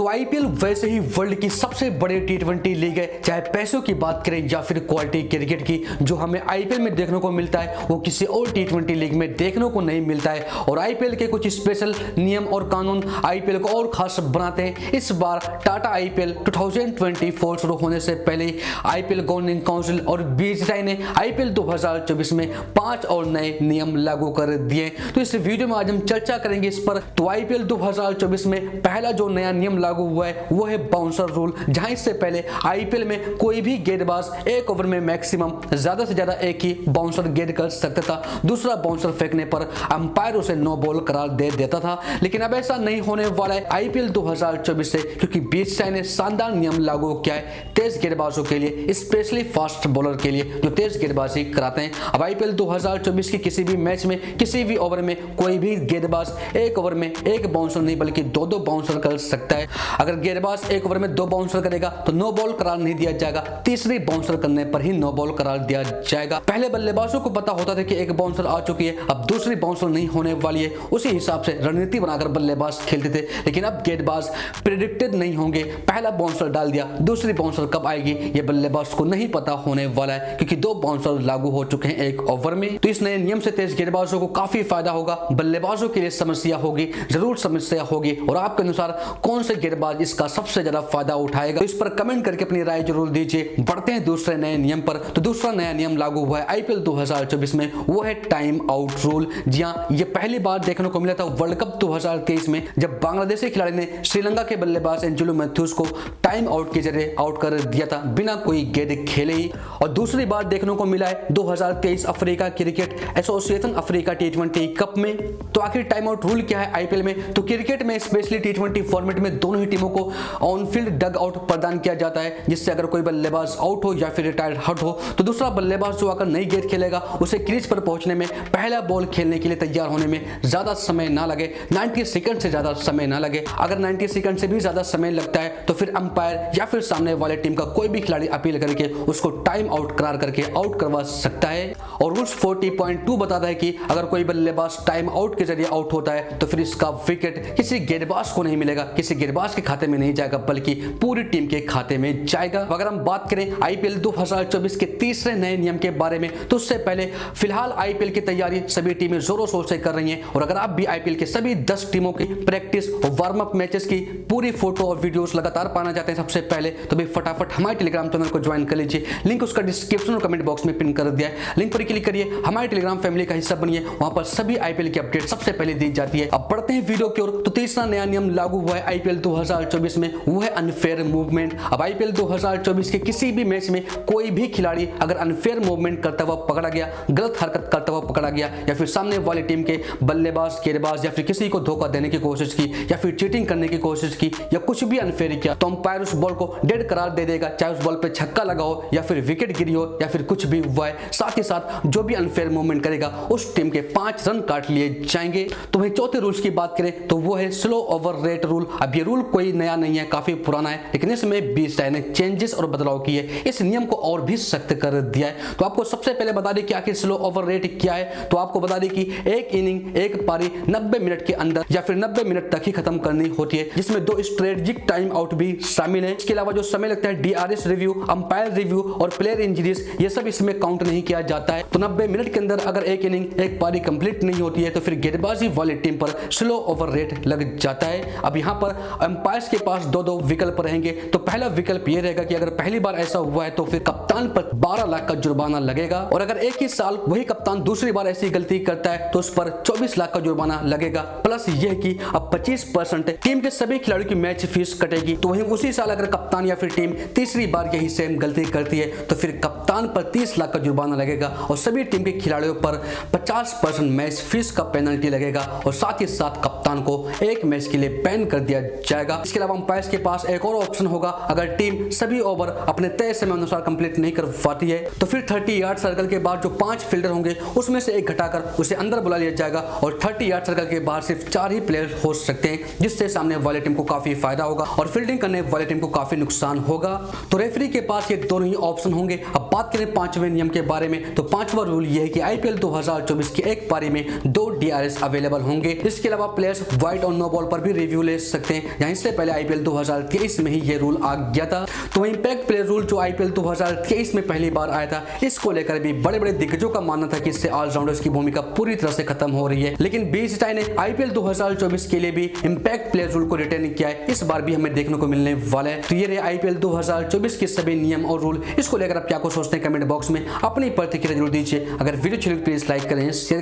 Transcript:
तो आईपीएल वैसे ही वर्ल्ड की सबसे बड़ी टी20 लीग है। चाहे पैसों की बात करें या फिर क्वालिटी क्रिकेट की, जो हमें आईपीएल में देखने को मिलता है वो किसी और टी20 लीग में देखने को नहीं मिलता है। और आईपीएल के कुछ स्पेशल नियम और कानून आईपीएल को और खास बनाते हैं। इस बार टाटा आईपीएल 2024 शुरू होने से पहले आईपीएल गवर्निंग काउंसिल और बीसीसीआई ने आईपीएल 2024 में 5 और नए नियम लागू कर दिए। तो इस वीडियो में आज हम चर्चा करेंगे इस पर। तो आईपीएल 2024 में पहला जो नया नियम लागू हुआ है वो है बाउंसर रूल, जहां इससे पहले आईपीएल में कोई भी गेंदबाज एक ओवर में मैक्सिमम ज्यादा से ज्यादा एक ही बाउंसर गेंद कर सकता था। दूसरा बाउंसर फेंकने पर अंपायर उसे नो बॉल करार दे देता था, लेकिन अब ऐसा नहीं होने वाला है आईपीएल 2024 से, क्योंकि बीसीसीआई ने शानदार नियम लागू किया है तेज गेंदबाजों के लिए, स्पेशली फास्ट बॉलर के लिए जो तेज गेंदबाजी कराते हैं। अब आईपीएल 2024 की किसी भी मैच में किसी भी ओवर में कोई भी गेंदबाज एक ओवर में एक बाउंसर नहीं बल्कि दो बाउंसर कर सकता है। अगर गेंदबाज एक ओवर में 2 बाउंसर करेगा तो नो बॉल करार नहीं दिया जाएगा, तीसरी बाउंसर करने पर ही नो बॉल करार दिया जाएगा। पहले बल्लेबाजों को पता होता था कि एक बाउंसर आ चुकी है, अब दूसरी बाउंसर नहीं होने वाली है, उसी हिसाब से रणनीति बनाकर बल्लेबाज खेलते थे। लेकिन अब गेंदबाज प्रेडिक्टेड नहीं होंगे, पहला बाउंसर डाल दिया, दूसरी बाउंसर कब आएगी ये बल्लेबाज को नहीं पता होने वाला है, क्योंकि 2 बाउंसर लागू हो चुके हैं एक ओवर में। तो इस नए नियम से तेज गेंदबाजों को काफी फायदा होगा, बल्लेबाजों के लिए समस्या होगी, जरूर समस्या होगी। और आपके अनुसार कौन से गेंदबाज इसका सबसे ज्यादा फायदा उठाएगा, तो इस पर कमेंट करके अपनी राय जरूर दीजिए। बढ़ते हैं दूसरे नए नियम पर। तो दूसरा नया नियम लागू हुआ है आईपीएल 2024 में, वो है टाइम आउट रूल। जी हां, ये पहली बार देखने को मिला था वर्ल्ड कप 2023 में, जब बांग्लादेशी खिलाड़ी ने श्रीलंका के बल्लेबाज एंजेलो मैथ्यूज को टाइम आउट के जरिए आउट कर दिया था बिना कोई गेंद खेले ही। और दूसरी बार देखने को मिला है 2023 अफ्रीका क्रिकेट एसोसिएशन अफ्रीका टी20 कप में। तो आखिर टाइम आउट रूल क्या है आईपीएल में? तो क्रिकेट में स्पेशली टी20 फॉर्मेट में दोनों ही टीमों को ऑन फील्ड डग आउट प्रदान किया जाता है, जिससे अगर कोई बल्लेबाज आउट हो या फिर रिटायर्ड हट हो तो दूसरा बल्लेबाज जो आकर नई गेंद खेलेगा उसे क्रीज पर पहुंचने में, पहला बॉल खेलने के लिए तैयार होने में ज्यादा समय ना लगे, 90 सेकंड से ज्यादा समय ना लगे। अगर 90 सेकंड से भी ज्यादा समय लगता है तो फिर अंपायर या फिर सामने वाले टीम का कोई भी खिलाड़ी अपील करके उसको टाइम आउट करार करके आउट करवा सकता है। और रूल्स 40.2 बताता है कि अगर कोई बल्लेबाज टाइम आउट के जरिए आउट होता है तो फिर इसका विकेट किसी गेंदबाज को नहीं मिलेगा, किसी गेंदबाज के खाते में नहीं जाएगा बल्कि पूरी टीम के खाते में जाएगा। अगर हम बात करें आईपीएल 2024 के तीसरे नए नियम के बारे में, तो उससे पहले फिलहाल आईपीएल की तैयारी सभी टीमें जोरों शोर से कर रही हैं। और अगर आप भी आईपीएल के सभी 10 टीमों की प्रैक्टिस और वार्म अप मैचेस की पूरी फोटो और वीडियोस लगातार पाना चाहते हैं सबसे पहले, तो भी फटाफट हमारे टेलीग्राम चैनल को ज्वाइन कर लीजिए। लिंक उसका डिस्क्रिप्शन और कमेंट बॉक्स में पिन कर दिया है, लिंक पर क्लिक करिए, हमारे टेलीग्राम फैमिली का हिस्सा बनिए, वहां पर सभी आईपीएल की अपडेट सबसे पहले दी जाती है। अब बढ़ते हैं वीडियो की ओर। तो तीसरा नया नियम लागू हुआ है आईपीएल 2024 में, वो है अनफेयर मूवमेंट। अब आईपीएल 2024 के किसी भी मैच में कोई भी खिलाड़ी अगर अनफेयर मूवमेंट करता हुआ पकड़ा गया, गलत हरकत करता हुआ पकड़ा गया, या फिर सामने वाली टीम के बल्लेबाज गेंदबाज या फिर किसी को धोखा देने की कोशिश की, या फिर चीटिंग करने की कोशिश की, या कुछ भी अनफेयर किया, तो अंपायर उस बॉल को डेड करार दे देगा, चाहे उस बॉल पे छक्का लगा हो या फिर विकेट गिरी हो या फिर कुछ भी हुआ है। साथ ही साथ जो भी अनफेयर मूवमेंट करेगा उस टीम के 5 रन काट लिए जाएंगे। तो वही चौथे रूल्स की बात करें तो वो है स्लो ओवर रेट रूल। अब ये रूल कोई नया नहीं है, काफी पुराना है, लेकिन इसमें बीसीसीआई ने चेंजेस और बदलाव किए, इस नियम को और भी सख्त कर दिया है। तो आपको सबसे पहले बता दें कि आखिर स्लो ओवर रेट क्या है। तो आपको बता दें कि एक इनिंग एक पारी 90 मिनट के अंदर या फिर 90 मिनट तक ही खत्म करनी होती है, जिसमें 2 स्ट्रेटेजिक टाइम आउट भी शामिल है। इसके अलावा जो समय लगता है डीआरएस रिव्यू, अंपायर रिव्यू और प्लेयर इंजरीज, ये सब इसमें काउंट नहीं किया जाता है। तो 90 मिनट के अंदर अगर एक इनिंग एक पारी कंप्लीट नहीं होती है तो फिर गेंदबाजी वाली टीम पर स्लो ओवर रेट लग जाता है। अब यहाँ पर अंपायर्स के पास 2 विकल्प रहेंगे। तो पहला विकल्प ये रहेगा कि अगर पहली बार ऐसा हुआ है तो फिर कप्तान पर 12 लाख का जुर्माना लगेगा, और अगर एक ही साल वही कप्तान दूसरी बार ऐसी गलती करता है तो उस पर 24 लाख का जुर्माना लगेगा। प्लस यह कि अब 25% टीम के सभी खिलाड़ियों की मैच फीस कटेगी। तो वहीं उसी साल अगर कप्तान या फिर टीम तीसरी बार यही सेम गलती करती है तो फिर कप्तान पर 30 लाख का जुर्माना लगेगा और सभी टीम के खिलाड़ियों पर 50% मैच फीस का पेनल्टी लगेगा, और साथ ही साथ कप्तान को एक मैच के लिए बैन कर दिया जाएगा। इसके अलावा अंपायर के पास एक और ऑप्शन होगा, अगर टीम सभी ओवर अपने तय समय अनुसार कंप्लीट नहीं कर पाती है तो फिर 30 यार्ड सर्कल के बाद जो 5 फील्डर होंगे उसमें से एक घटाकर उसे अंदर बुला लिया जाएगा, और 30 यार्ड सर्कल के बाहर सिर्फ 4 ही प्लेयर हो सकते हैं, जिससे सामने वाली टीम को काफी फायदा होगा और फील्डिंग करने वाली टीम को काफी नुकसान होगा। तो रेफरी के पास ये दोनों ही ऑप्शन होंगे। अब बात करें 5वें नियम के बारे में, तो 5वां रूल यह है कि आईपीएल 2024 की एक पारी में 2 डीआरएस अवेलेबल होंगे। इसके अलावा प्लेयर्स वाइड और नो बॉल पर भी रिव्यू ले सकते हैं। यहाँ इससे पहले आईपीएल 2023 में ही ये रूल आ गया था। तो इंपैक्ट प्लेयर रूल जो आईपीएल 2023 में पहली बार आया था, इसको लेकर भी बड़े बड़े दिग्गजों का मानना था कि इससे ऑलराउंडर्स की भूमिका पूरी तरह से खत्म हो रही है, लेकिन बीसीसीआई ने आईपीएल 2024 के लिए भी इंपैक्ट प्लेयर रूल को रिटर्न किया है। इस बार भी हमें देखने को मिलने वाला है। तो ये रहे आईपीएल 2024 के सभी नियम और रूल। इसको लेकर आप क्या कुछ सोचते हैं कमेंट बॉक्स में अपनी प्रतिक्रिया जरूर दीजिए। अगर वीडियो अच्छी लगी प्लीज लाइक करें, शेयर करें।